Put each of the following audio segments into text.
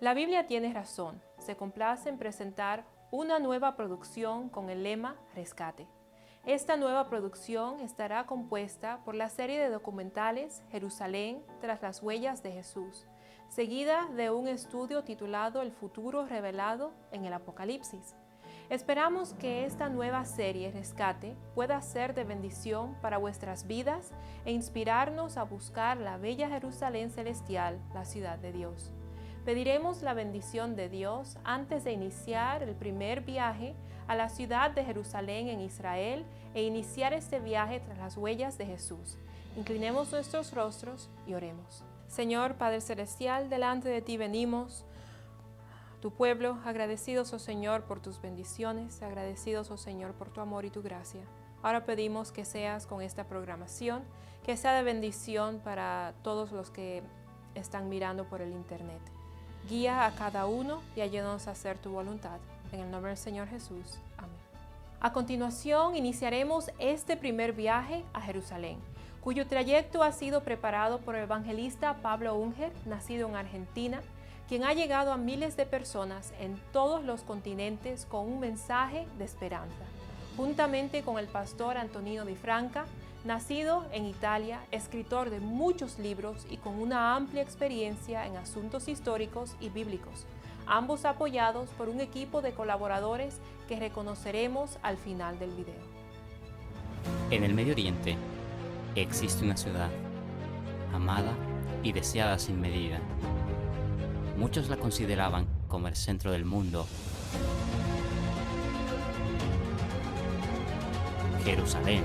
La Biblia tiene razón, se complace en presentar una nueva producción con el lema Rescate. Esta nueva producción estará compuesta por la serie de documentales Jerusalén tras las huellas de Jesús, seguida de un estudio titulado El futuro revelado en el Apocalipsis. Esperamos que esta nueva serie Rescate pueda ser de bendición para vuestras vidas e inspirarnos a buscar la bella Jerusalén celestial, la ciudad de Dios. Pediremos la bendición de Dios antes de iniciar el primer viaje a la ciudad de Jerusalén en Israel e iniciar este viaje tras las huellas de Jesús. Inclinemos nuestros rostros y oremos. Señor Padre Celestial, delante de ti venimos, tu pueblo, agradecidos, oh Señor, por tus bendiciones, agradecidos, oh Señor, por tu amor y tu gracia. Ahora pedimos que seas con esta programación, que sea de bendición para todos los que están mirando por el internet. Guía a cada uno y ayúdanos a hacer tu voluntad. En el nombre del Señor Jesús. Amén. A continuación, iniciaremos este primer viaje a Jerusalén, cuyo trayecto ha sido preparado por el evangelista Pablo Unger, nacido en Argentina, quien ha llegado a miles de personas en todos los continentes con un mensaje de esperanza. Juntamente con el pastor Antonino Di Franca, nacido en Italia, escritor de muchos libros y con una amplia experiencia en asuntos históricos y bíblicos, ambos apoyados por un equipo de colaboradores que reconoceremos al final del video. En el Medio Oriente existe una ciudad amada y deseada sin medida. Muchos la consideraban como el centro del mundo. Jerusalén.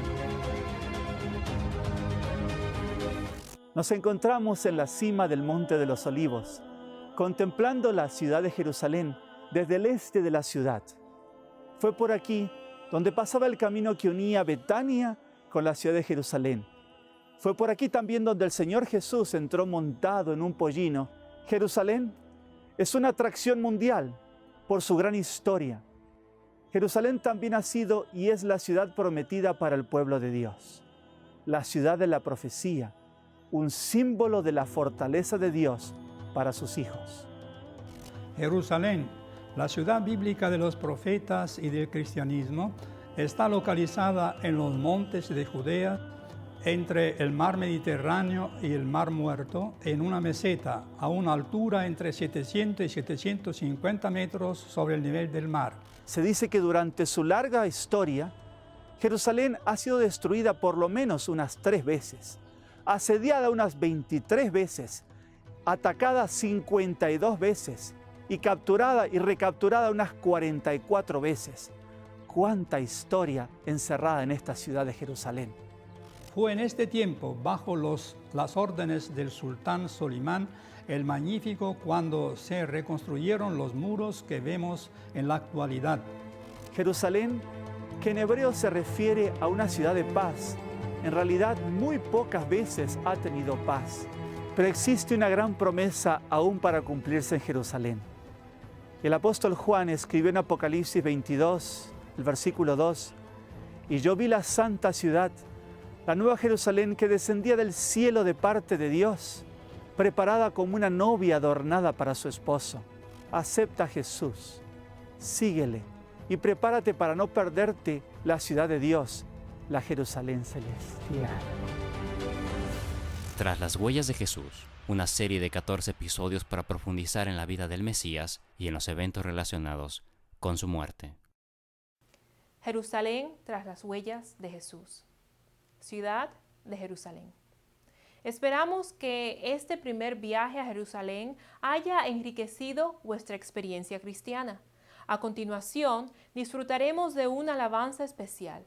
Nos encontramos en la cima del Monte de los Olivos, contemplando la ciudad de Jerusalén desde el este de la ciudad. Fue por aquí donde pasaba el camino que unía Betania con la ciudad de Jerusalén. Fue por aquí también donde el Señor Jesús entró montado en un pollino. Jerusalén es una atracción mundial por su gran historia. Jerusalén también ha sido y es la ciudad prometida para el pueblo de Dios, la ciudad de la profecía, un símbolo de la fortaleza de Dios para sus hijos. Jerusalén, la ciudad bíblica de los profetas y del cristianismo, está localizada en los montes de Judea, entre el mar Mediterráneo y el mar Muerto, en una meseta a una altura entre 700 y 750 metros sobre el nivel del mar. Se dice que durante su larga historia, Jerusalén ha sido destruida por lo menos unas 3 veces, asediada unas 23 veces, atacada 52 veces y capturada y recapturada unas 44 veces. ¡Cuánta historia encerrada en esta ciudad de Jerusalén! Fue en este tiempo, bajo las órdenes del sultán Solimán el Magnífico, cuando se reconstruyeron los muros que vemos en la actualidad. Jerusalén, que en hebreo se refiere a una ciudad de paz, en realidad muy pocas veces ha tenido paz, pero existe una gran promesa aún para cumplirse en Jerusalén. El apóstol Juan escribió en Apocalipsis 22, el versículo 2, «Y yo vi la santa ciudad, la nueva Jerusalén que descendía del cielo de parte de Dios, preparada como una novia adornada para su esposo. Acepta a Jesús, síguele y prepárate para no perderte la ciudad de Dios, la Jerusalén celestial». Tras las huellas de Jesús, una serie de 14 episodios para profundizar en la vida del Mesías y en los eventos relacionados con su muerte. Jerusalén tras las huellas de Jesús. Ciudad de Jerusalén. Esperamos que este primer viaje a Jerusalén haya enriquecido vuestra experiencia cristiana. A continuación, disfrutaremos de una alabanza especial.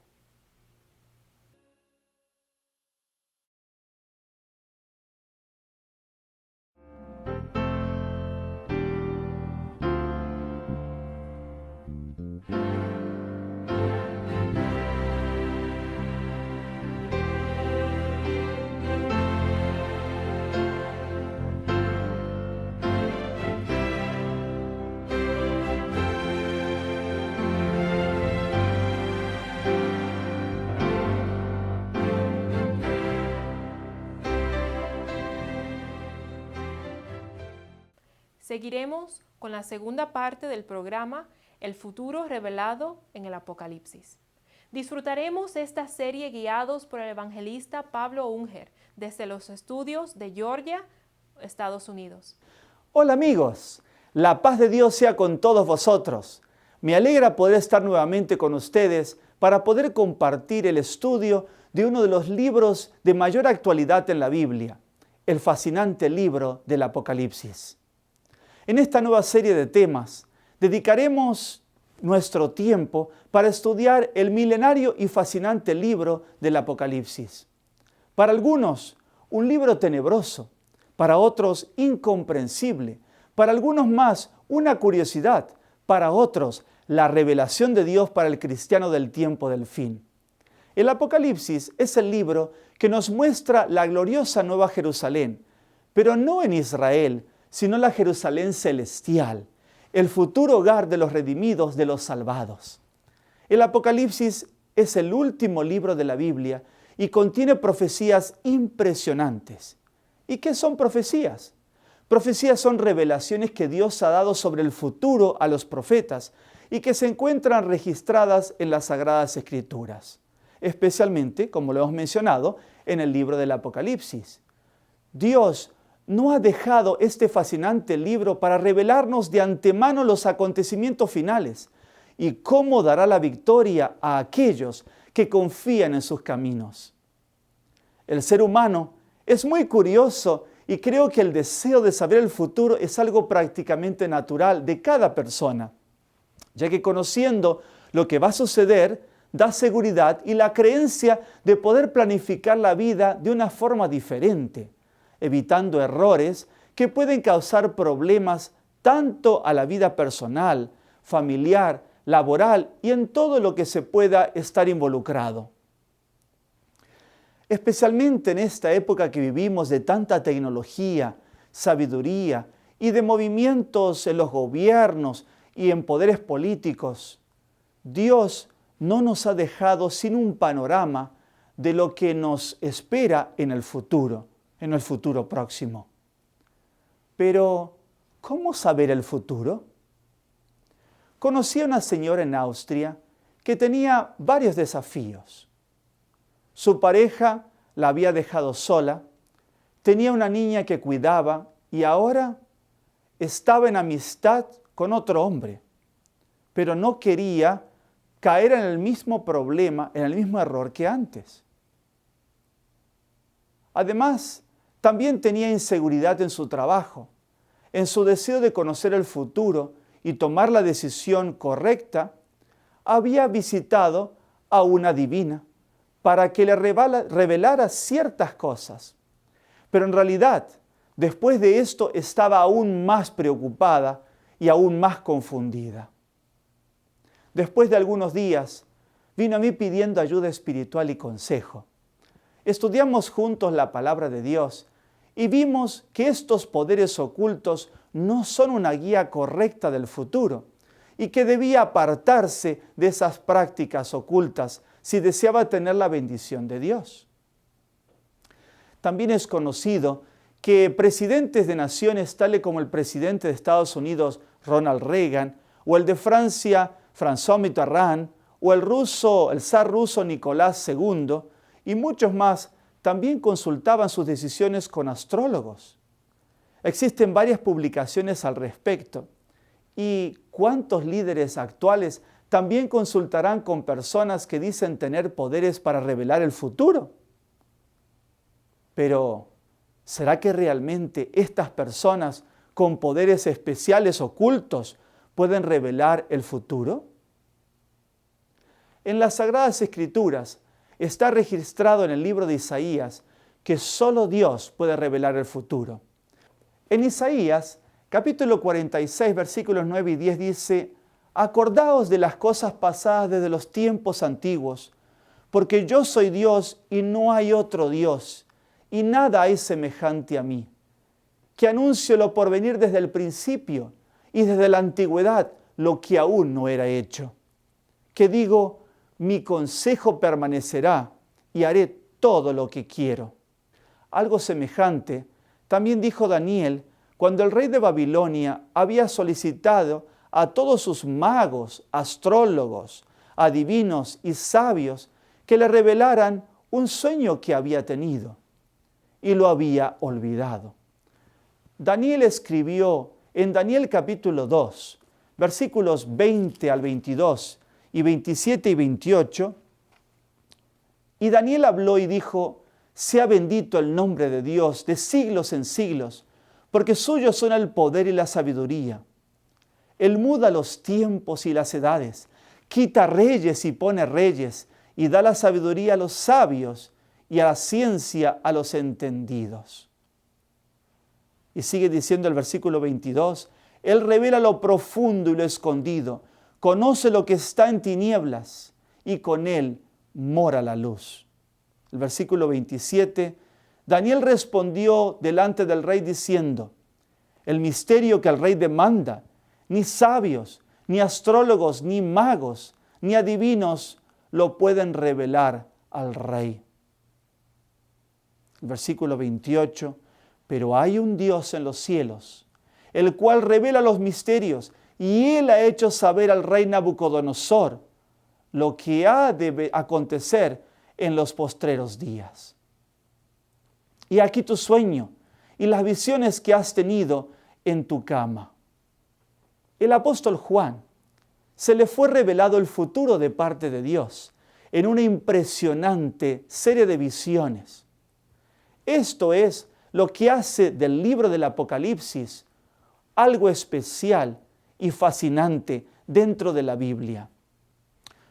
Seguiremos con la segunda parte del programa El futuro revelado en el Apocalipsis. Disfrutaremos esta serie guiados por el evangelista Pablo Unger desde los estudios de Georgia, Estados Unidos. Hola amigos, la paz de Dios sea con todos vosotros. Me alegra poder estar nuevamente con ustedes para poder compartir el estudio de uno de los libros de mayor actualidad en la Biblia, el fascinante libro del Apocalipsis. En esta nueva serie de temas, dedicaremos nuestro tiempo para estudiar el milenario y fascinante libro del Apocalipsis. Para algunos, un libro tenebroso, para otros, incomprensible, para algunos más, una curiosidad, para otros, la revelación de Dios para el cristiano del tiempo del fin. El Apocalipsis es el libro que nos muestra la gloriosa Nueva Jerusalén, pero no en Israel, sino la Jerusalén celestial, el futuro hogar de los redimidos, de los salvados. El Apocalipsis es el último libro de la Biblia y contiene profecías impresionantes. ¿Y qué son profecías? Profecías son revelaciones que Dios ha dado sobre el futuro a los profetas y que se encuentran registradas en las Sagradas Escrituras, especialmente, como lo hemos mencionado, en el libro del Apocalipsis. Dios no ha dejado este fascinante libro para revelarnos de antemano los acontecimientos finales y cómo dará la victoria a aquellos que confían en sus caminos. El ser humano es muy curioso y creo que el deseo de saber el futuro es algo prácticamente natural de cada persona, ya que conociendo lo que va a suceder, da seguridad y la creencia de poder planificar la vida de una forma diferente, evitando errores que pueden causar problemas tanto a la vida personal, familiar, laboral y en todo lo que se pueda estar involucrado. Especialmente en esta época que vivimos de tanta tecnología, sabiduría y de movimientos en los gobiernos y en poderes políticos, Dios no nos ha dejado sin un panorama de lo que nos espera en el futuro próximo. Pero, ¿cómo saber el futuro? Conocí a una señora en Austria que tenía varios desafíos. Su pareja la había dejado sola, tenía una niña que cuidaba y ahora estaba en amistad con otro hombre, pero no quería caer en el mismo problema, en el mismo error que antes. Además, también tenía inseguridad en su trabajo, en su deseo de conocer el futuro y tomar la decisión correcta. Había visitado a una adivina para que le revelara ciertas cosas. Pero en realidad, después de esto, estaba aún más preocupada y aún más confundida. Después de algunos días, vino a mí pidiendo ayuda espiritual y consejo. Estudiamos juntos la palabra de Dios y vimos que estos poderes ocultos no son una guía correcta del futuro y que debía apartarse de esas prácticas ocultas si deseaba tener la bendición de Dios. También es conocido que presidentes de naciones tales como el presidente de Estados Unidos, Ronald Reagan, o el de Francia, François Mitterrand, o el zar ruso Nicolás II, y muchos más, también consultaban sus decisiones con astrólogos. Existen varias publicaciones al respecto. ¿Y cuántos líderes actuales también consultarán con personas que dicen tener poderes para revelar el futuro? Pero, ¿será que realmente estas personas con poderes especiales ocultos pueden revelar el futuro? En las Sagradas Escrituras está registrado en el libro de Isaías que solo Dios puede revelar el futuro. En Isaías, capítulo 46, versículos 9 y 10 dice: «Acordaos de las cosas pasadas desde los tiempos antiguos, porque yo soy Dios y no hay otro Dios, y nada hay semejante a mí, que anuncio lo por venir desde el principio y desde la antigüedad lo que aún no era hecho. Que digo, mi consejo permanecerá y haré todo lo que quiero». Algo semejante también dijo Daniel cuando el rey de Babilonia había solicitado a todos sus magos, astrólogos, adivinos y sabios que le revelaran un sueño que había tenido y lo había olvidado. Daniel escribió en Daniel capítulo 2, versículos 20 al 22 y 27 y 28, y Daniel habló y dijo: sea bendito el nombre de Dios de siglos en siglos, porque suyos son el poder y la sabiduría. Él muda los tiempos y las edades, quita reyes y pone reyes, y da la sabiduría a los sabios y a la ciencia a los entendidos. Y sigue diciendo el versículo 22, Él revela lo profundo y lo escondido, conoce lo que está en tinieblas, y con Él mora la luz. El versículo 27, Daniel respondió delante del rey diciendo: el misterio que el rey demanda, ni sabios, ni astrólogos, ni magos, ni adivinos lo pueden revelar al rey. El versículo 28, pero hay un Dios en los cielos, el cual revela los misterios, y Él ha hecho saber al rey Nabucodonosor lo que ha de acontecer en los postreros días. Y aquí tu sueño y las visiones que has tenido en tu cama. El apóstol Juan se le fue revelado el futuro de parte de Dios en una impresionante serie de visiones. Esto es lo que hace del libro del Apocalipsis algo especial y fascinante dentro de la Biblia.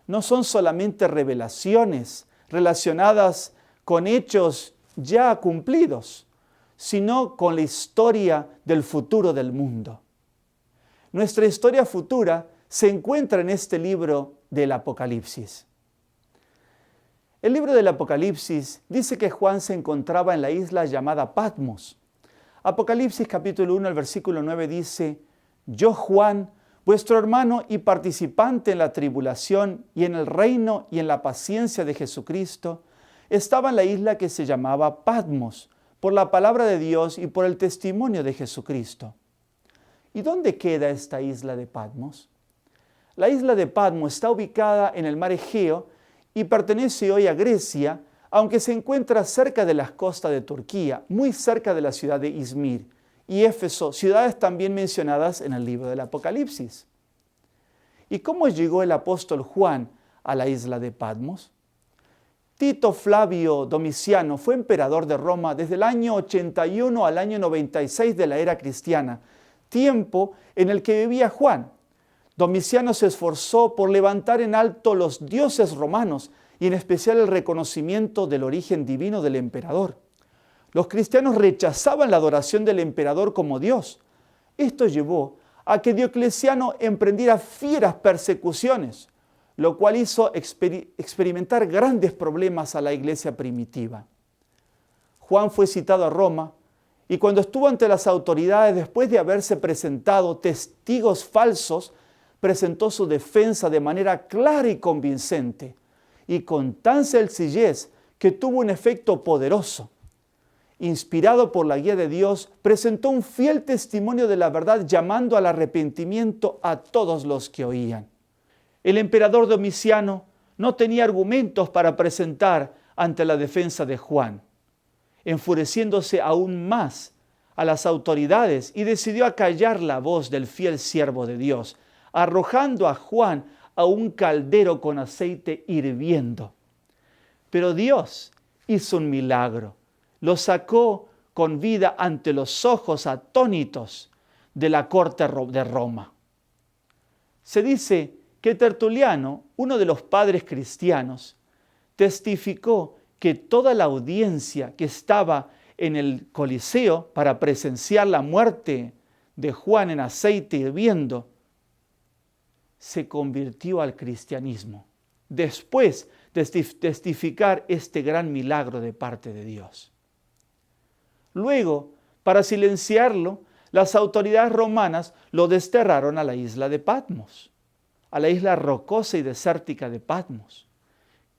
No son solamente revelaciones relacionadas con hechos ya cumplidos, sino con la historia del futuro del mundo. Nuestra historia futura se encuentra en este libro del Apocalipsis. El libro del Apocalipsis dice que Juan se encontraba en la isla llamada Patmos. Apocalipsis capítulo 1, el versículo 9 dice: yo, Juan, vuestro hermano y participante en la tribulación y en el reino y en la paciencia de Jesucristo, estaba en la isla que se llamaba Patmos, por la palabra de Dios y por el testimonio de Jesucristo. ¿Y dónde queda esta isla de Patmos? La isla de Patmos está ubicada en el mar Egeo y pertenece hoy a Grecia, aunque se encuentra cerca de las costas de Turquía, muy cerca de la ciudad de Izmir y Éfeso, ciudades también mencionadas en el libro del Apocalipsis. ¿Y cómo llegó el apóstol Juan a la isla de Patmos? Tito Flavio Domiciano fue emperador de Roma desde el año 81 al año 96 de la era cristiana, tiempo en el que vivía Juan. Domiciano se esforzó por levantar en alto los dioses romanos y en especial el reconocimiento del origen divino del emperador. Los cristianos rechazaban la adoración del emperador como Dios. Esto llevó a que Diocleciano emprendiera fieras persecuciones, lo cual hizo experimentar grandes problemas a la iglesia primitiva. Juan fue citado a Roma y cuando estuvo ante las autoridades, después de haberse presentado testigos falsos, presentó su defensa de manera clara y convincente y con tan sencillez que tuvo un efecto poderoso. Inspirado por la guía de Dios, presentó un fiel testimonio de la verdad, llamando al arrepentimiento a todos los que oían. El emperador Domiciano no tenía argumentos para presentar ante la defensa de Juan, enfureciéndose aún más a las autoridades y decidió acallar la voz del fiel siervo de Dios, arrojando a Juan a un caldero con aceite hirviendo. Pero Dios hizo un milagro. Lo sacó con vida ante los ojos atónitos de la corte de Roma. Se dice que Tertuliano, uno de los padres cristianos, testificó que toda la audiencia que estaba en el Coliseo para presenciar la muerte de Juan en aceite hirviendo, se convirtió al cristianismo, después de testificar este gran milagro de parte de Dios. Luego, para silenciarlo, las autoridades romanas lo desterraron a la isla de Patmos, a la isla rocosa y desértica de Patmos,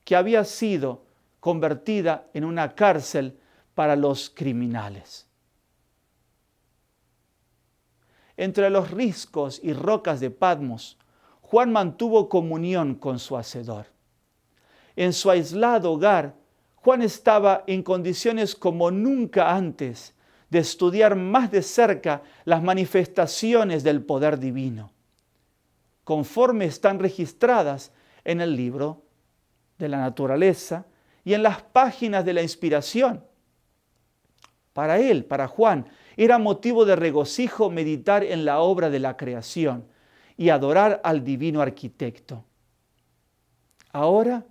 que había sido convertida en una cárcel para los criminales. entre los riscos y rocas de Patmos, Juan mantuvo comunión con su Hacedor. En su aislado hogar, Juan estaba en condiciones como nunca antes de estudiar más de cerca las manifestaciones del poder divino, conforme están registradas en el libro de la naturaleza y en las páginas de la inspiración. Para él, para Juan, era motivo de regocijo meditar en la obra de la creación y adorar al divino arquitecto. Ahora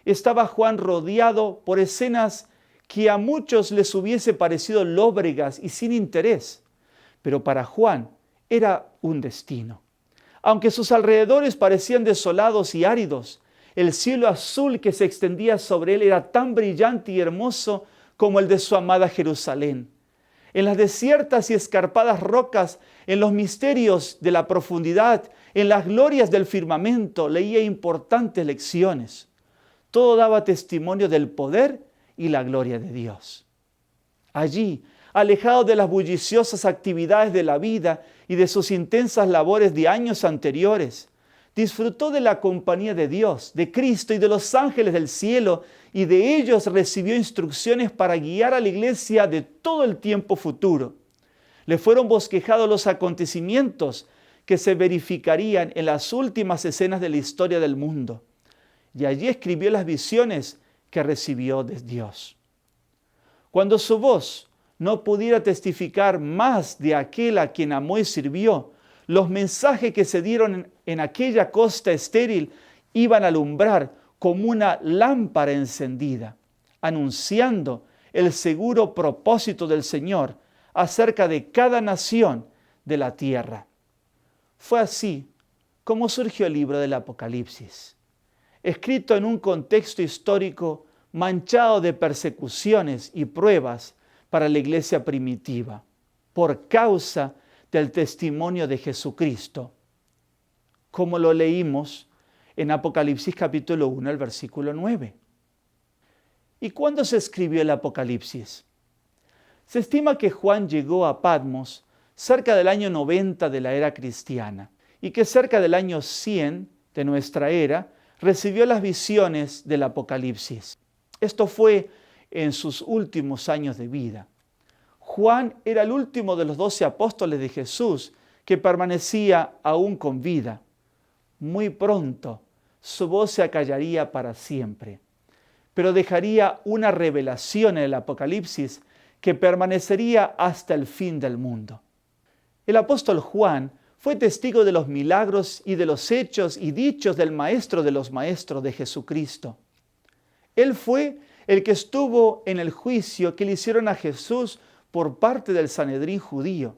estaba Juan rodeado por escenas que a muchos les hubiese parecido lóbregas y sin interés, pero para Juan era un destino. Aunque sus alrededores parecían desolados y áridos, el cielo azul que se extendía sobre él era tan brillante y hermoso como el de su amada Jerusalén. En las desiertas y escarpadas rocas, en los misterios de la profundidad, en las glorias del firmamento, leía importantes lecciones. Todo daba testimonio del poder y la gloria de Dios. Allí, alejado de las bulliciosas actividades de la vida y de sus intensas labores de años anteriores, disfrutó de la compañía de Dios, de Cristo y de los ángeles del cielo, y de ellos recibió instrucciones para guiar a la iglesia de todo el tiempo futuro. Le fueron bosquejados los acontecimientos que se verificarían en las últimas escenas de la historia del mundo, y allí escribió las visiones que recibió de Dios. Cuando su voz no pudiera testificar más de aquel a quien amó y sirvió, los mensajes que se dieron en aquella costa estéril iban a alumbrar como una lámpara encendida, anunciando el seguro propósito del Señor acerca de cada nación de la tierra. Fue así como surgió el libro del Apocalipsis, escrito en un contexto histórico manchado de persecuciones y pruebas para la iglesia primitiva, por causa del testimonio de Jesucristo, como lo leímos en Apocalipsis capítulo 1, el versículo 9. ¿Y cuándo se escribió el Apocalipsis? Se estima que Juan llegó a Patmos cerca del año 90 de la era cristiana y que cerca del año 100 de nuestra era recibió las visiones del Apocalipsis. Esto fue en sus últimos años de vida. Juan era el último de los 12 apóstoles de Jesús que permanecía aún con vida. Muy pronto su voz se acallaría para siempre, pero dejaría una revelación en el Apocalipsis que permanecería hasta el fin del mundo. El apóstol Juan fue testigo de los milagros y de los hechos y dichos del Maestro de los Maestros de Jesucristo. Él fue el que estuvo en el juicio que le hicieron a Jesús por parte del Sanedrín judío,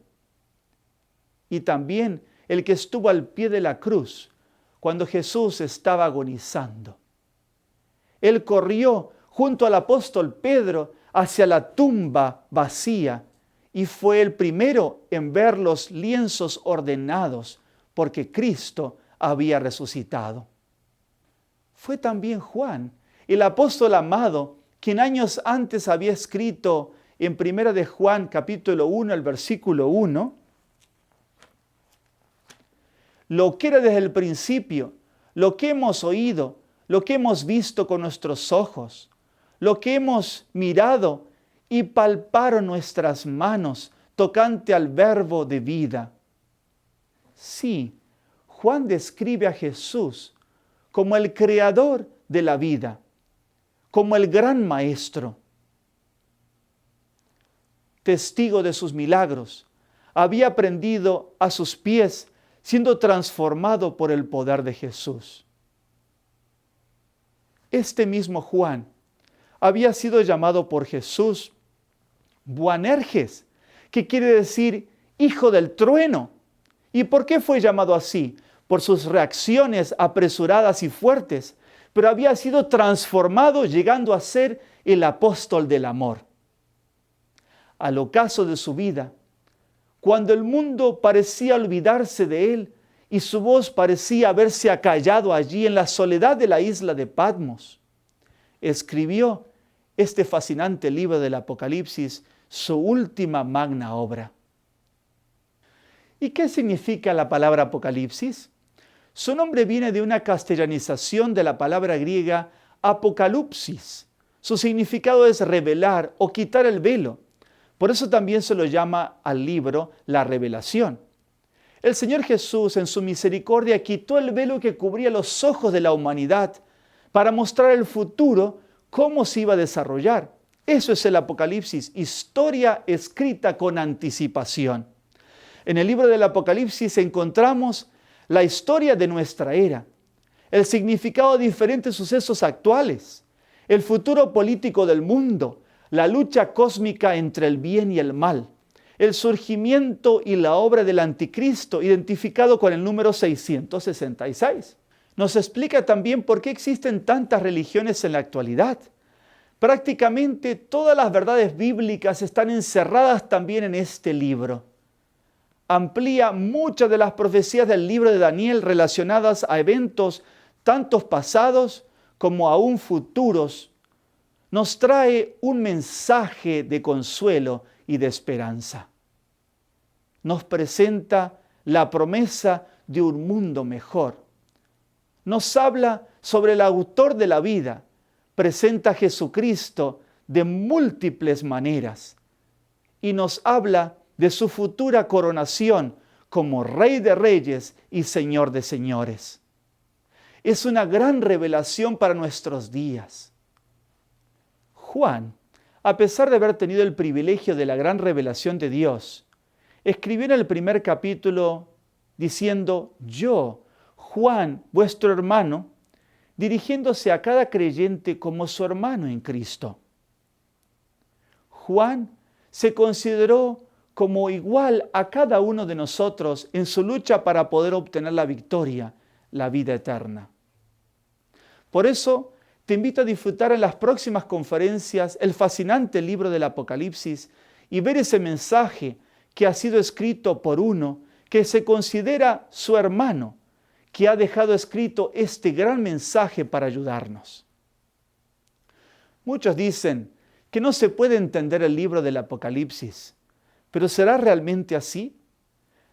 y también el que estuvo al pie de la cruz cuando Jesús estaba agonizando. Él corrió junto al apóstol Pedro hacia la tumba vacía y fue el primero en ver los lienzos ordenados porque Cristo había resucitado. Fue también Juan, el apóstol amado, quien años antes había escrito en 1 de Juan capítulo 1, el versículo 1, lo que era desde el principio, lo que hemos oído, lo que hemos visto con nuestros ojos, lo que hemos mirado y palparon nuestras manos tocante al verbo de vida. Sí, Juan describe a Jesús como el creador de la vida, como el gran maestro. Testigo de sus milagros, había aprendido a sus pies, siendo transformado por el poder de Jesús. Este mismo Juan había sido llamado por Jesús Boanerges, que quiere decir hijo del trueno. ¿Y por qué fue llamado así? Por sus reacciones apresuradas y fuertes, pero había sido transformado llegando a ser el apóstol del amor. Al ocaso de su vida, cuando el mundo parecía olvidarse de él y su voz parecía haberse acallado allí en la soledad de la isla de Patmos, escribió este fascinante libro del Apocalipsis, su última magna obra. ¿Y qué significa la palabra Apocalipsis? Su nombre viene de una castellanización de la palabra griega apocalipsis. Su significado es revelar o quitar el velo. Por eso también se lo llama al libro la revelación. El Señor Jesús, en su misericordia, quitó el velo que cubría los ojos de la humanidad para mostrar el futuro, cómo se iba a desarrollar. Eso es el Apocalipsis, historia escrita con anticipación. En el libro del Apocalipsis encontramos la historia de nuestra era, el significado de diferentes sucesos actuales, el futuro político del mundo, la lucha cósmica entre el bien y el mal, el surgimiento y la obra del anticristo, identificado con el número 666. Nos explica también por qué existen tantas religiones en la actualidad. Prácticamente todas las verdades bíblicas están encerradas también en este libro. Amplía muchas de las profecías del libro de Daniel relacionadas a eventos tanto pasados como aún futuros. Nos trae un mensaje de consuelo y de esperanza. Nos presenta la promesa de un mundo mejor. Nos habla sobre el autor de la vida. Presenta a Jesucristo de múltiples maneras y nos habla de su futura coronación como Rey de Reyes y Señor de Señores. Es una gran revelación para nuestros días. Juan, a pesar de haber tenido el privilegio de la gran revelación de Dios, escribió en el primer capítulo diciendo: yo, Juan, vuestro hermano, dirigiéndose a cada creyente como su hermano en Cristo. Juan se consideró como igual a cada uno de nosotros en su lucha para poder obtener la victoria, la vida eterna. Por eso, te invito a disfrutar en las próximas conferencias el fascinante libro del Apocalipsis y ver ese mensaje que ha sido escrito por uno que se considera su hermano, que ha dejado escrito este gran mensaje para ayudarnos. Muchos dicen que no se puede entender el libro del Apocalipsis, pero ¿será realmente así?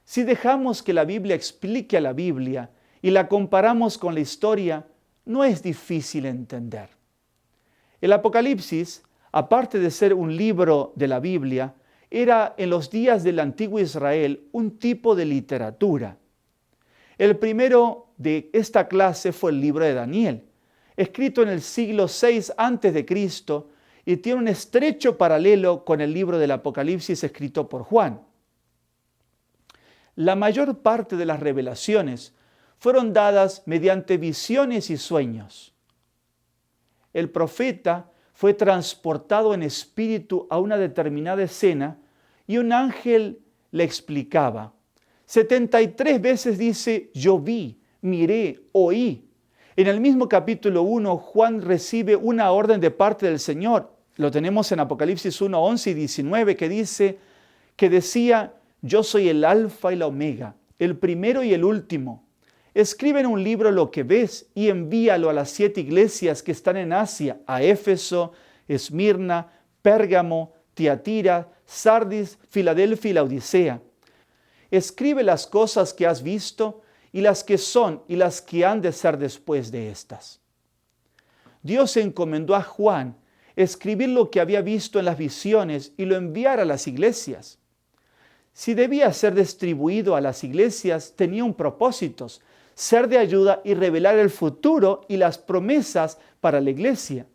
Si dejamos que la Biblia explique a la Biblia y la comparamos con la historia, no es difícil entender. El Apocalipsis, aparte de ser un libro de la Biblia, era en los días del antiguo Israel un tipo de literatura. El primero de esta clase fue el libro de Daniel, escrito en el siglo VI a.C. y tiene un estrecho paralelo con el libro del Apocalipsis escrito por Juan. La mayor parte de las revelaciones fueron dadas mediante visiones y sueños. El profeta fue transportado en espíritu a una determinada escena y un ángel le explicaba. 73 veces dice: yo vi, miré, oí. En el mismo capítulo 1, Juan recibe una orden de parte del Señor. Lo tenemos en Apocalipsis 1, 11 y 19, que decía: yo soy el alfa y la omega, el primero y el último. Escribe en un libro lo que ves y envíalo a las 7 iglesias que están en Asia, a Éfeso, Esmirna, Pérgamo, Tiatira, Sardis, Filadelfia y Laodicea. Escribe las cosas que has visto y las que son y las que han de ser después de estas. Dios encomendó a Juan escribir lo que había visto en las visiones y lo enviar a las iglesias. Si debía ser distribuido a las iglesias, tenía un propósito: ser de ayuda y revelar el futuro y las promesas para la iglesia.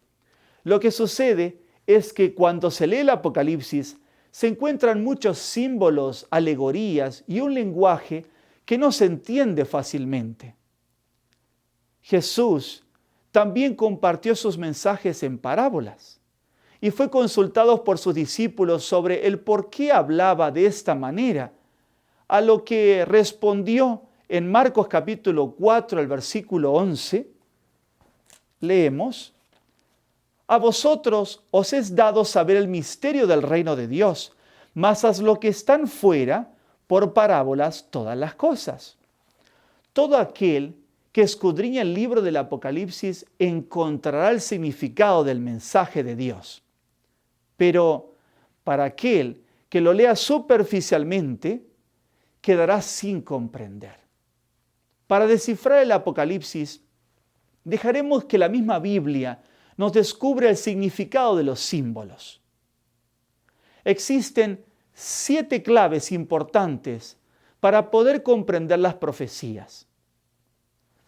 Lo que sucede es que cuando se lee el Apocalipsis, se encuentran muchos símbolos, alegorías y un lenguaje que no se entiende fácilmente. Jesús también compartió sus mensajes en parábolas y fue consultado por sus discípulos sobre el por qué hablaba de esta manera, a lo que respondió en Marcos capítulo 4, el versículo 11, leemos: a vosotros os es dado saber el misterio del reino de Dios, mas a los que están fuera, por parábolas todas las cosas. Todo aquel que escudriña el libro del Apocalipsis encontrará el significado del mensaje de Dios. Pero para aquel que lo lea superficialmente, quedará sin comprender. Para descifrar el Apocalipsis, dejaremos que la misma Biblia nos descubra el significado de los símbolos. Existen 7 claves importantes para poder comprender las profecías.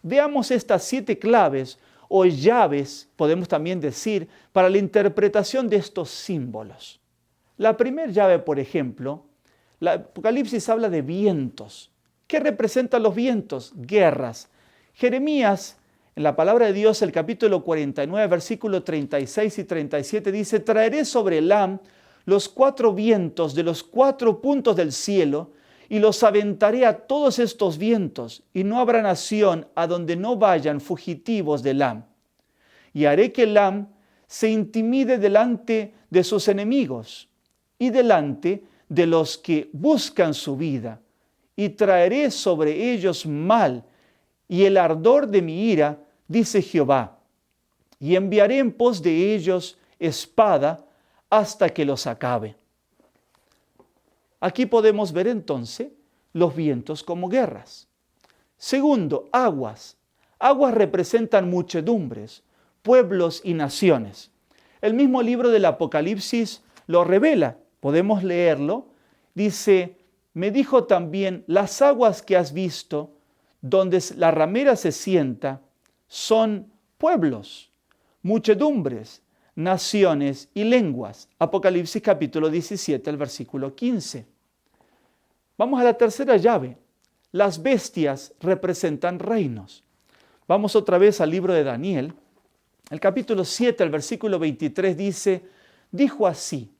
Veamos estas 7 claves o llaves, podemos también decir, para la interpretación de estos símbolos. La primera llave, por ejemplo, el Apocalipsis habla de vientos. ¿Qué representan los vientos? Guerras. Jeremías, en la palabra de Dios, el capítulo 49, versículos 36 y 37, dice: traeré sobre Elam los 4 vientos de los 4 puntos del cielo, y los aventaré a todos estos vientos, y no habrá nación a donde no vayan fugitivos de Elam. Y haré que Elam se intimide delante de sus enemigos y delante de los que buscan su vida, y traeré sobre ellos mal y el ardor de mi ira, dice Jehová, y enviaré en pos de ellos espada hasta que los acabe. Aquí podemos ver entonces los vientos como guerras. Segundo, aguas. Aguas representan muchedumbres, pueblos y naciones. El mismo libro del Apocalipsis lo revela. Podemos leerlo. Dice: me dijo también, las aguas que has visto, donde la ramera se sienta, son pueblos, muchedumbres, naciones y lenguas. Apocalipsis capítulo 17, el versículo 15. Vamos a la tercera llave. Las bestias representan reinos. Vamos otra vez al libro de Daniel. El capítulo 7, el versículo 23 dice: dijo así: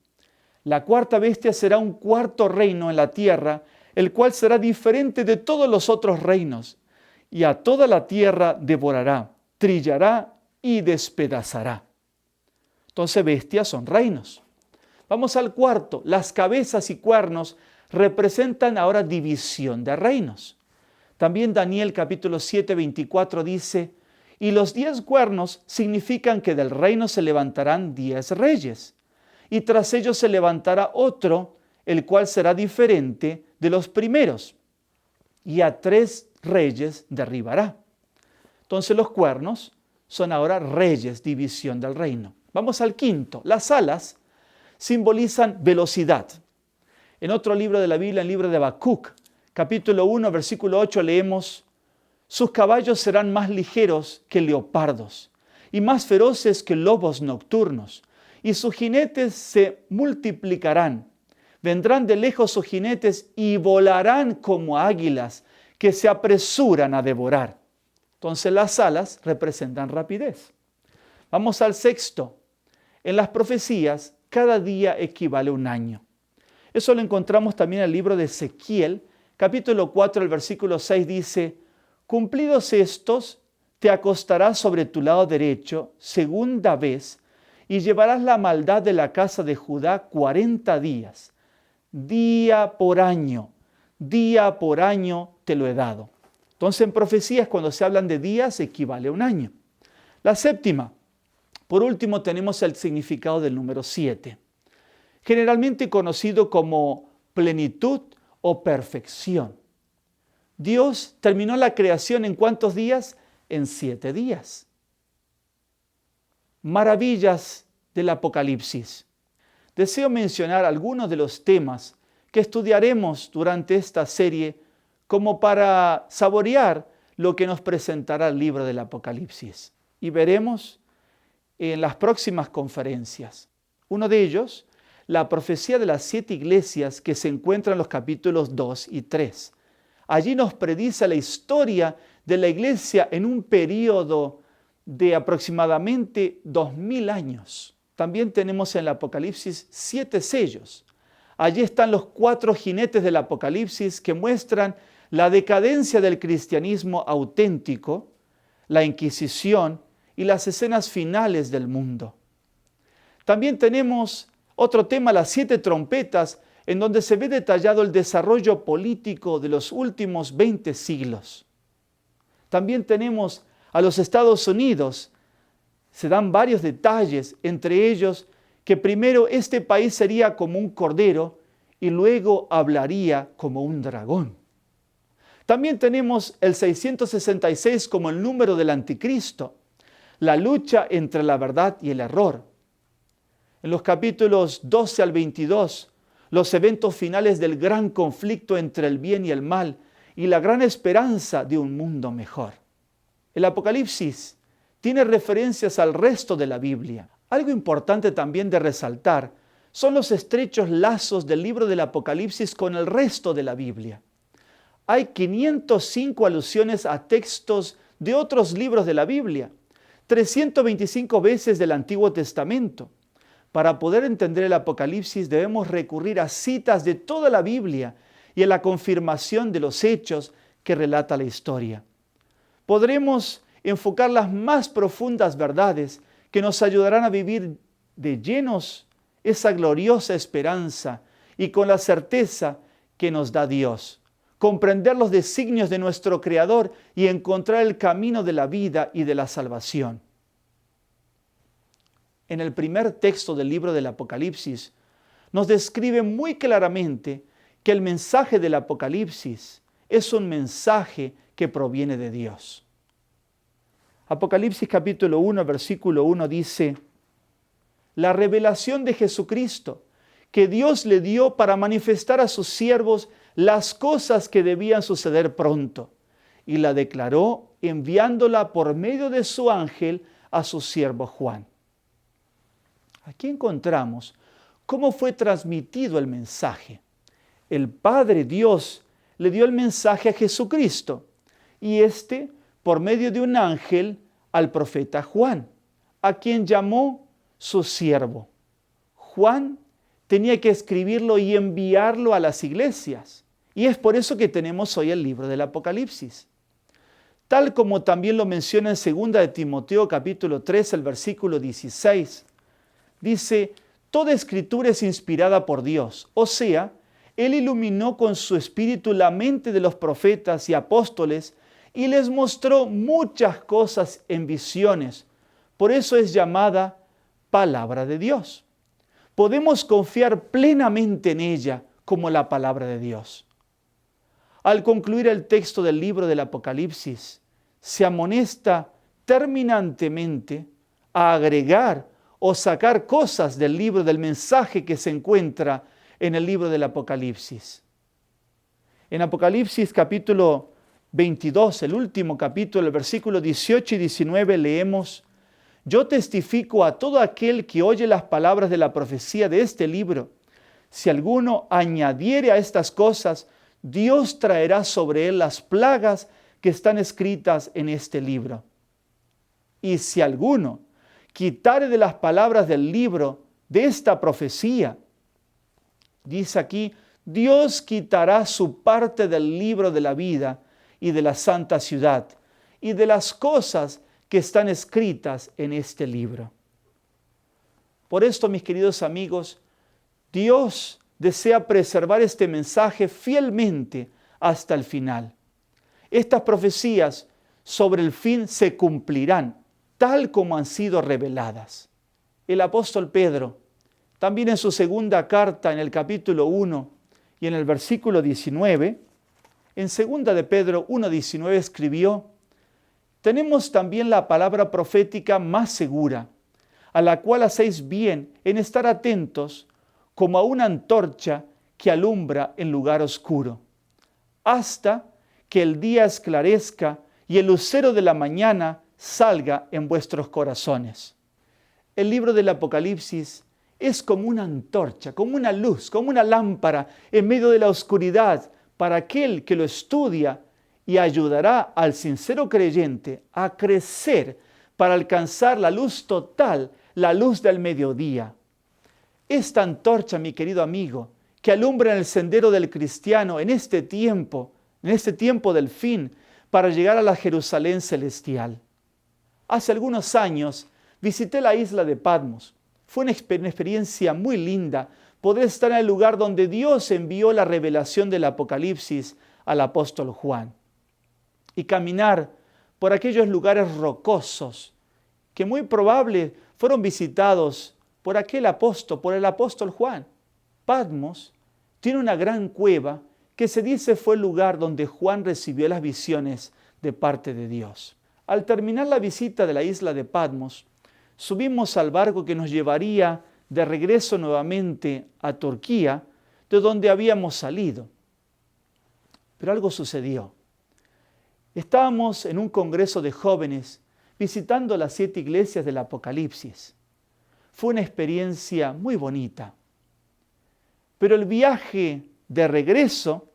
la cuarta bestia será un cuarto reino en la tierra, el cual será diferente de todos los otros reinos, y a toda la tierra devorará, trillará y despedazará. Entonces, bestias son reinos. Vamos al cuarto. Las cabezas y cuernos representan ahora división de reinos. También Daniel capítulo 7, 24 dice: y los 10 cuernos significan que del reino se levantarán 10 reyes, y tras ellos se levantará otro, el cual será diferente de los primeros, y a 3 reyes derribará. Entonces los cuernos son ahora reyes, división del reino. Vamos al quinto. Las alas simbolizan velocidad. En otro libro de la Biblia, en el libro de Habacuc, capítulo 1, versículo 8, leemos: sus caballos serán más ligeros que leopardos y más feroces que lobos nocturnos, y sus jinetes se multiplicarán. Vendrán de lejos sus jinetes y volarán como águilas que se apresuran a devorar. Entonces las alas representan rapidez. Vamos al sexto. En las profecías, cada día equivale a un año. Eso lo encontramos también en el libro de Ezequiel, capítulo 4, el versículo 6 dice: cumplidos estos, te acostarás sobre tu lado derecho, segunda vez, y llevarás la maldad de la casa de Judá 40 días. Día por año te lo he dado. Entonces en profecías, cuando se hablan de días, equivale a un año. La séptima, por último, tenemos el significado del número 7, generalmente conocido como plenitud o perfección. Dios terminó la creación ¿en cuántos días? En 7 días. Maravillas del Apocalipsis. Deseo mencionar algunos de los temas que estudiaremos durante esta serie como para saborear lo que nos presentará el libro del Apocalipsis. Y veremos en las próximas conferencias. Uno de ellos, la profecía de las 7 iglesias que se encuentra en los capítulos 2 y 3. Allí nos predice la historia de la iglesia en un periodo de aproximadamente 2000 años. También tenemos en el Apocalipsis 7 sellos. Allí están los 4 jinetes del Apocalipsis que muestran la decadencia del cristianismo auténtico, la Inquisición y las escenas finales del mundo. También tenemos otro tema, las 7 trompetas, en donde se ve detallado el desarrollo político de los últimos 20 siglos. También tenemos a los Estados Unidos. Se dan varios detalles, entre ellos que primero este país sería como un cordero y luego hablaría como un dragón. También tenemos el 666 como el número del anticristo, la lucha entre la verdad y el error. En los capítulos 12 al 22, los eventos finales del gran conflicto entre el bien y el mal y la gran esperanza de un mundo mejor. El Apocalipsis tiene referencias al resto de la Biblia. Algo importante también de resaltar son los estrechos lazos del libro del Apocalipsis con el resto de la Biblia. Hay 505 alusiones a textos de otros libros de la Biblia, 325 veces del Antiguo Testamento. Para poder entender el Apocalipsis debemos recurrir a citas de toda la Biblia y a la confirmación de los hechos que relata la historia. Podremos enfocar las más profundas verdades que nos ayudarán a vivir de llenos esa gloriosa esperanza y con la certeza que nos da Dios. Comprender los designios de nuestro Creador y encontrar el camino de la vida y de la salvación. En el primer texto del libro del Apocalipsis, nos describe muy claramente que el mensaje del Apocalipsis es un mensaje que proviene de Dios. Apocalipsis capítulo 1, versículo 1 dice: la revelación de Jesucristo que Dios le dio para manifestar a sus siervos las cosas que debían suceder pronto, y la declaró enviándola por medio de su ángel a su siervo Juan. Aquí encontramos cómo fue transmitido el mensaje. El Padre Dios le dio el mensaje a Jesucristo y éste por medio de un ángel al profeta Juan, a quien llamó su siervo. Juan tenía que escribirlo y enviarlo a las iglesias. Y es por eso que tenemos hoy el libro del Apocalipsis. Tal como también lo menciona en 2 de Timoteo capítulo 3, el versículo 16. Dice: toda escritura es inspirada por Dios. O sea, Él iluminó con su espíritu la mente de los profetas y apóstoles y les mostró muchas cosas en visiones. Por eso es llamada palabra de Dios. Podemos confiar plenamente en ella como la palabra de Dios. Al concluir el texto del libro del Apocalipsis, se amonesta terminantemente a agregar o sacar cosas del libro, del mensaje que se encuentra en el libro del Apocalipsis. En Apocalipsis capítulo 22, el último capítulo, el versículo 18 y 19, leemos: yo testifico a todo aquel que oye las palabras de la profecía de este libro. Si alguno añadiere a estas cosas, Dios traerá sobre él las plagas que están escritas en este libro. Y si alguno quitare de las palabras del libro de esta profecía, dice aquí, Dios quitará su parte del libro de la vida y de la santa ciudad y de las cosas que están escritas en este libro. Por esto, mis queridos amigos, Dios desea preservar este mensaje fielmente hasta el final. Estas profecías sobre el fin se cumplirán tal como han sido reveladas. El apóstol Pedro, también en su segunda carta, en el capítulo 1 y en el versículo 19, en 2 de Pedro 1:19 escribió: tenemos también la palabra profética más segura, a la cual hacéis bien en estar atentos como a una antorcha que alumbra en lugar oscuro, hasta que el día esclarezca y el lucero de la mañana salga en vuestros corazones. El libro del Apocalipsis es como una antorcha, como una luz, como una lámpara en medio de la oscuridad para aquel que lo estudia y ayudará al sincero creyente a crecer para alcanzar la luz total, la luz del mediodía. Esta antorcha, mi querido amigo, que alumbra en el sendero del cristiano en este tiempo del fin, para llegar a la Jerusalén celestial. Hace algunos años visité la isla de Patmos. Fue una experiencia muy linda poder estar en el lugar donde Dios envió la revelación del Apocalipsis al apóstol Juan y caminar por aquellos lugares rocosos que muy probable fueron visitados por el apóstol Juan. Patmos tiene una gran cueva que se dice fue el lugar donde Juan recibió las visiones de parte de Dios. Al terminar la visita de la isla de Patmos, subimos al barco que nos llevaría de regreso nuevamente a Turquía, de donde habíamos salido. Pero algo sucedió. Estábamos en un congreso de jóvenes visitando las 7 iglesias del Apocalipsis. Fue una experiencia muy bonita. Pero el viaje de regreso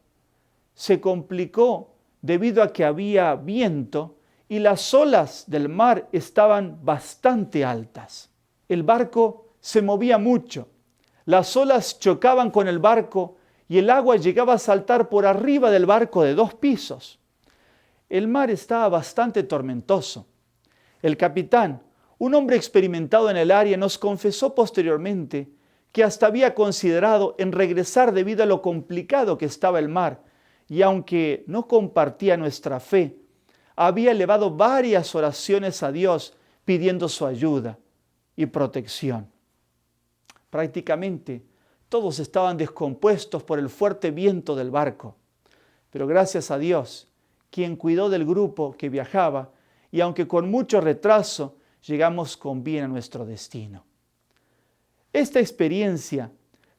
se complicó debido a que había viento y las olas del mar estaban bastante altas. El barco se movía mucho. Las olas chocaban con el barco y el agua llegaba a saltar por arriba del barco de 2 pisos. El mar estaba bastante tormentoso. El capitán, un hombre experimentado en el área, nos confesó posteriormente que hasta había considerado en regresar debido a lo complicado que estaba el mar, y aunque no compartía nuestra fe, había elevado varias oraciones a Dios pidiendo su ayuda y protección. Prácticamente todos estaban descompuestos por el fuerte viento del barco, pero gracias a Dios, quien cuidó del grupo que viajaba, y aunque con mucho retraso, llegamos con bien a nuestro destino. Esta experiencia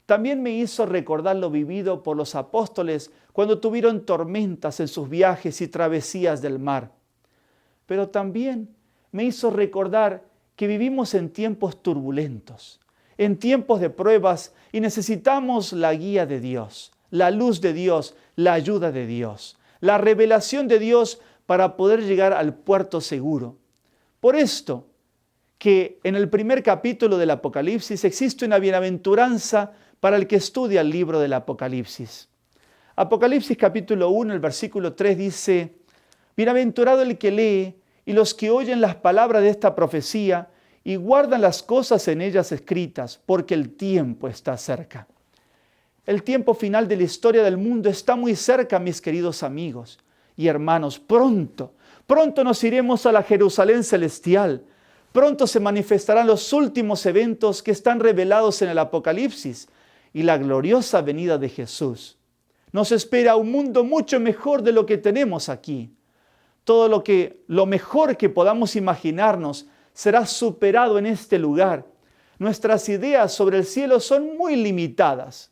también me hizo recordar lo vivido por los apóstoles cuando tuvieron tormentas en sus viajes y travesías del mar. Pero también me hizo recordar que vivimos en tiempos turbulentos, en tiempos de pruebas, y necesitamos la guía de Dios, la luz de Dios, la ayuda de Dios, la revelación de Dios para poder llegar al puerto seguro. Por esto, que en el primer capítulo del Apocalipsis existe una bienaventuranza para el que estudia el libro del Apocalipsis. Apocalipsis capítulo 1, el versículo 3 dice: Bienaventurado el que lee y los que oyen las palabras de esta profecía y guardan las cosas en ellas escritas, porque el tiempo está cerca. El tiempo final de la historia del mundo está muy cerca, mis queridos amigos y hermanos. Pronto nos iremos a la Jerusalén celestial. Pronto se manifestarán los últimos eventos que están revelados en el Apocalipsis y la gloriosa venida de Jesús. Nos espera un mundo mucho mejor de lo que tenemos aquí. Todo lo mejor que podamos imaginarnos será superado en este lugar. Nuestras ideas sobre el cielo son muy limitadas,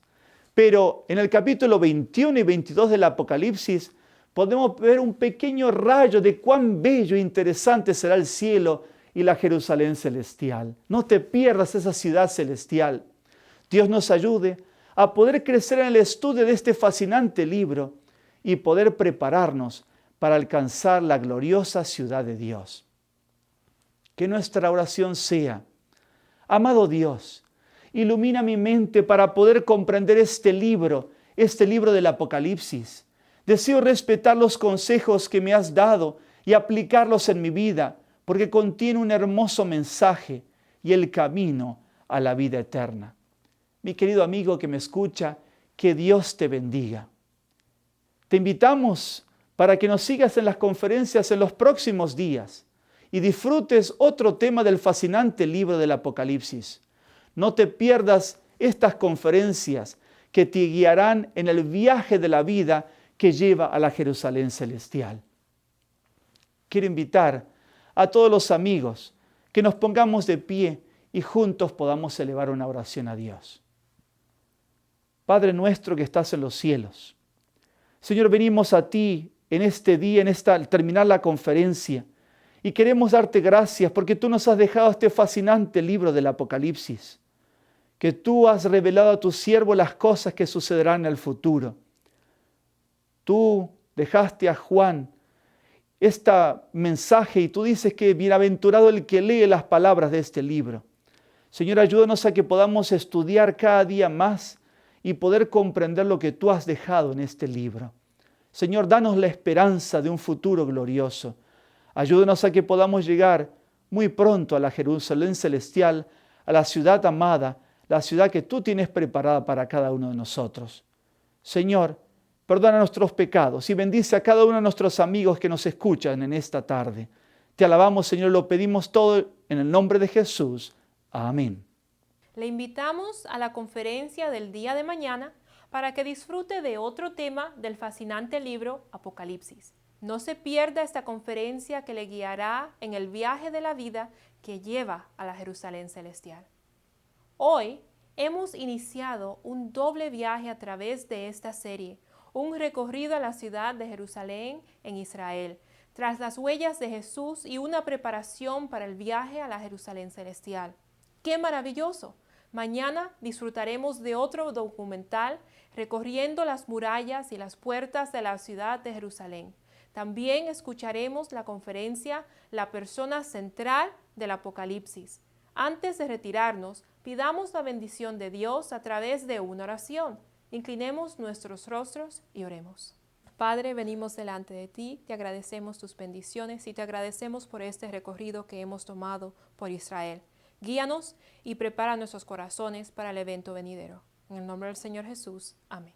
pero en el capítulo 21 y 22 del Apocalipsis podemos ver un pequeño rayo de cuán bello e interesante será el cielo y la Jerusalén celestial. No te pierdas esa ciudad celestial. Dios nos ayude a poder crecer en el estudio de este fascinante libro y poder prepararnos para alcanzar la gloriosa ciudad de Dios. Que nuestra oración sea: amado Dios, ilumina mi mente para poder comprender este libro del Apocalipsis. Deseo respetar los consejos que me has dado y aplicarlos en mi vida, porque contiene un hermoso mensaje y el camino a la vida eterna. Mi querido amigo que me escucha, que Dios te bendiga. Te invitamos para que nos sigas en las conferencias en los próximos días y disfrutes otro tema del fascinante libro del Apocalipsis. No te pierdas estas conferencias que te guiarán en el viaje de la vida que lleva a la Jerusalén celestial. Quiero invitar a todos los amigos que nos pongamos de pie y juntos podamos elevar una oración a Dios. Padre nuestro que estás en los cielos, Señor, venimos a ti en este día, al terminar la conferencia, y queremos darte gracias porque tú nos has dejado este fascinante libro del Apocalipsis, que tú has revelado a tu siervo las cosas que sucederán en el futuro. Tú dejaste a Juan este mensaje y tú dices que bienaventurado el que lee las palabras de este libro. Señor, ayúdanos a que podamos estudiar cada día más y poder comprender lo que tú has dejado en este libro. Señor, danos la esperanza de un futuro glorioso. Ayúdanos a que podamos llegar muy pronto a la Jerusalén celestial, a la ciudad amada, la ciudad que tú tienes preparada para cada uno de nosotros. Señor, perdona nuestros pecados y bendice a cada uno de nuestros amigos que nos escuchan en esta tarde. Te alabamos, Señor, lo pedimos todo en el nombre de Jesús. Amén. Le invitamos a la conferencia del día de mañana para que disfrute de otro tema del fascinante libro Apocalipsis. No se pierda esta conferencia que le guiará en el viaje de la vida que lleva a la Jerusalén celestial. Hoy hemos iniciado un doble viaje a través de esta serie, un recorrido a la ciudad de Jerusalén en Israel, tras las huellas de Jesús y una preparación para el viaje a la Jerusalén celestial. ¡Qué maravilloso! Mañana disfrutaremos de otro documental recorriendo las murallas y las puertas de la ciudad de Jerusalén. También escucharemos la conferencia La persona central del Apocalipsis. Antes de retirarnos, pidamos la bendición de Dios a través de una oración. Inclinemos nuestros rostros y oremos. Padre, venimos delante de ti, te agradecemos tus bendiciones y te agradecemos por este recorrido que hemos tomado por Israel. Guíanos y prepara nuestros corazones para el evento venidero. En el nombre del Señor Jesús. Amén.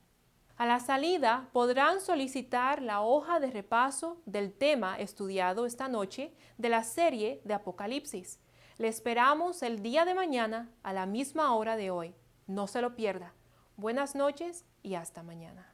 A la salida podrán solicitar la hoja de repaso del tema estudiado esta noche de la serie de Apocalipsis. Le esperamos el día de mañana a la misma hora de hoy. No se lo pierda. Buenas noches y hasta mañana.